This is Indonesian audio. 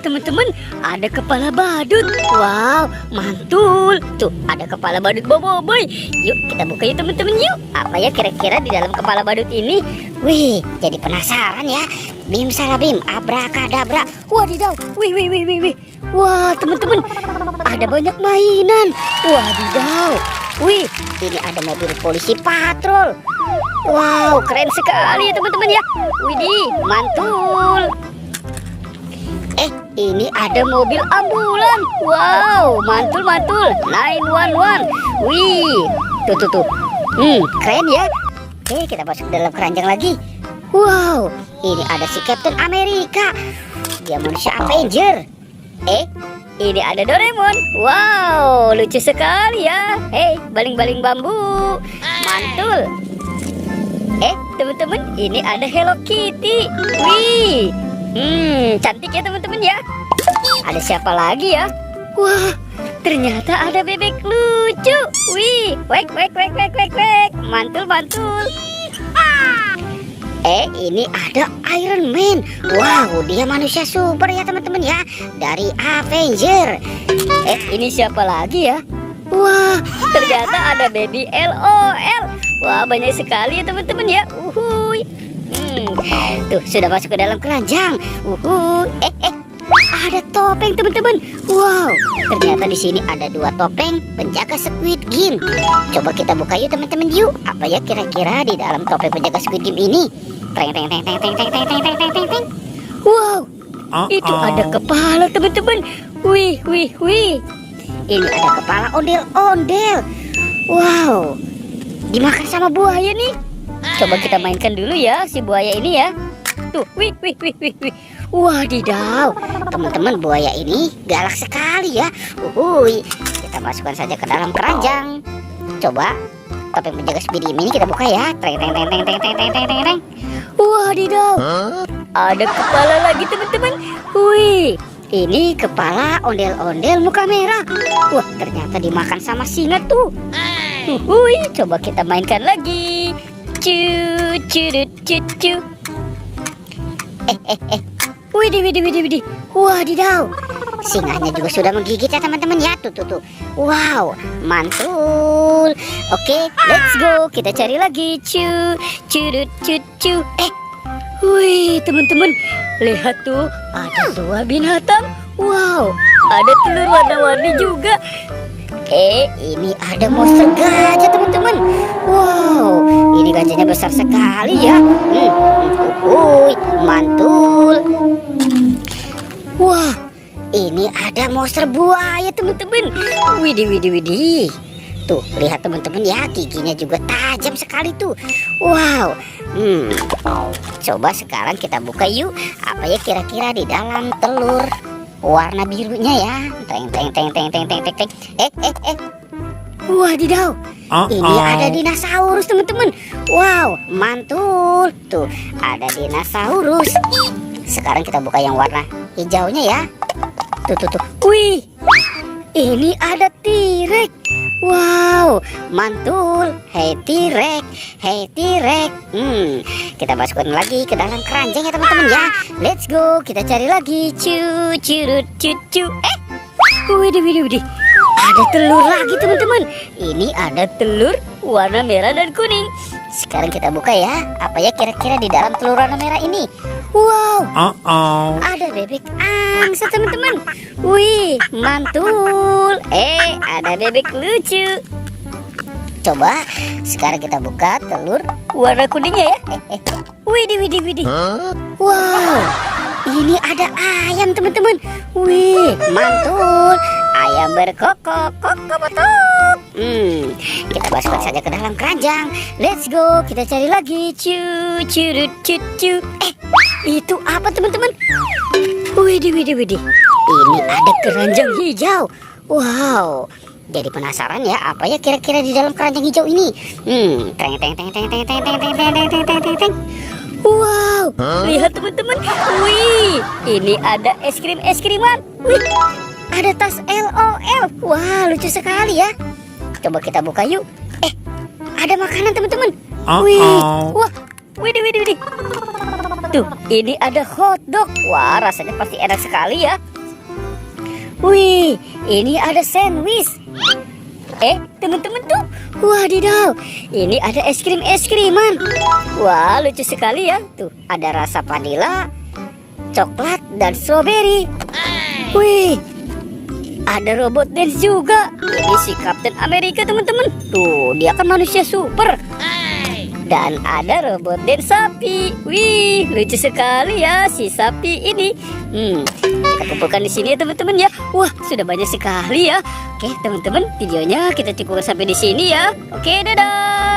teman-teman, ada kepala badut. Wow, mantul. Tuh, ada kepala badut boboiboy. Yuk, kita buka yuk teman-teman yuk. Apa ya kira-kira di dalam kepala badut ini? Wih, jadi penasaran ya. Bim salah bim, abrakadabra. Wadidaw, wih. Wah, teman-teman, ada banyak mainan. Wadidaw. Wih, ini ada mobil polisi patrol. Wow, keren sekali ya teman-teman ya. Widih, mantul. Ini ada mobil ambulan. Wow, mantul. 911. Wih, tuh. Keren ya. Oke, kita masuk dalam keranjang lagi. Wow, ini ada si Captain America. Dia manusia Avenger. Ini ada Doraemon. Wow, lucu sekali ya. Baling-baling bambu. Mantul. Teman-teman, ini ada Hello Kitty. Wih, cantik ya teman-teman ya. Ada siapa lagi ya? Wah, ternyata ada bebek lucu. Wih, wek. Mantul. Ini ada Iron Man. Wow, dia manusia super ya teman-teman ya, dari Avenger. Ini siapa lagi ya? Wah, ternyata ada Baby LOL. Wah, banyak sekali ya teman-teman ya. Uhuy. Tuh, sudah masuk ke dalam keranjang. Ada topeng teman-teman. Wow, ternyata di sini ada 2 topeng penjaga Squid Game. Coba kita buka yuk teman-teman yuk. Apa ya kira-kira di dalam topeng penjaga Squid Game ini? Teng. Wow, itu ada kepala teman-teman. Wih. Ini ada kepala ondel-ondel. Wow, dimakan sama buaya nih. Coba kita mainkan dulu ya si buaya ini ya. Tuh, wih. Wadidaw, teman-teman, buaya ini galak sekali ya. Kita masukkan saja ke dalam keranjang. Coba topeng penjaga Squid Game ini kita buka ya. Teng. Wadidaw, ada kepala lagi teman-teman. Wih, ini kepala ondel-ondel muka merah. Wah, ternyata dimakan sama singa tuh. Coba kita mainkan lagi. Cu. Widih. Wadidaw, singanya juga sudah menggigit ya teman-teman ya. Tuh. Wow, mantul. Oke, let's go. Kita cari lagi. Cu. Wih, teman-teman, lihat tuh, ada 2 binatang. Wow, ada telur warna-warni juga. Ini ada monster gajah teman-teman. Wow, ini gajahnya besar sekali ya. Mantul. Wah, ini ada monster buaya teman-teman. Widih. Tuh, lihat teman-teman ya, giginya juga tajam sekali tuh. Wow. Coba sekarang kita buka yuk. Apa ya kira-kira di dalam telur warna birunya ya. Teng. Wadidaw, ini ada dinosaurus teman-teman. Wow, mantul. Tuh, ada dinosaurus. Sekarang kita buka yang warna hijaunya ya. Tuh. Wih, ini ada T-Rex. Wow, mantul. Hey T-Rex. Kita masukkan lagi ke dalam keranjang ya teman-teman ya. Let's go, kita cari lagi. Cu. Widih. Ada telur lagi teman-teman. Ini ada telur warna merah dan kuning. Sekarang kita buka ya. Apa ya kira-kira di dalam telur warna merah ini? Wow, ada bebek angsa teman-teman. Wih, mantul. Ada bebek lucu. Coba sekarang kita buka telur warna kuningnya ya. Widih. Wow, ini ada ayam teman-teman. Wih, mantul. Ayam berkokok betul. Kita masukkan saja ke dalam keranjang. Let's go, kita cari lagi. Cu. Itu apa teman-teman? Widih. Ini ada keranjang hijau. Wow, jadi penasaran ya, apa ya kira-kira di dalam keranjang hijau ini? Teng. Wow, lihat teman-teman. Wih, ini ada es krim-es-kriman. Wih, ada tas LOL. Wah, lucu sekali ya. Coba kita buka yuk. Ada makanan teman-teman. Wah, widih. Tuh, ini ada hotdog. Wah, rasanya pasti enak sekali ya. Wih, ini ada sandwich. Teman-teman tuh, wadidaw, ini ada es krim-es-kriman. Wah, lucu sekali ya. Tuh, ada rasa vanila, coklat, dan strawberry. Wih, ada robot dance juga. Ini si Captain America, teman-teman. Tuh, dia kan manusia super. Dan ada robot dance sapi. Wih, lucu sekali ya si sapi ini. Kita kumpulkan di sini ya teman-teman ya. Wah, sudah banyak sekali ya. Oke, teman-teman, videonya kita cukupkan sampai di sini ya. Oke, dadah.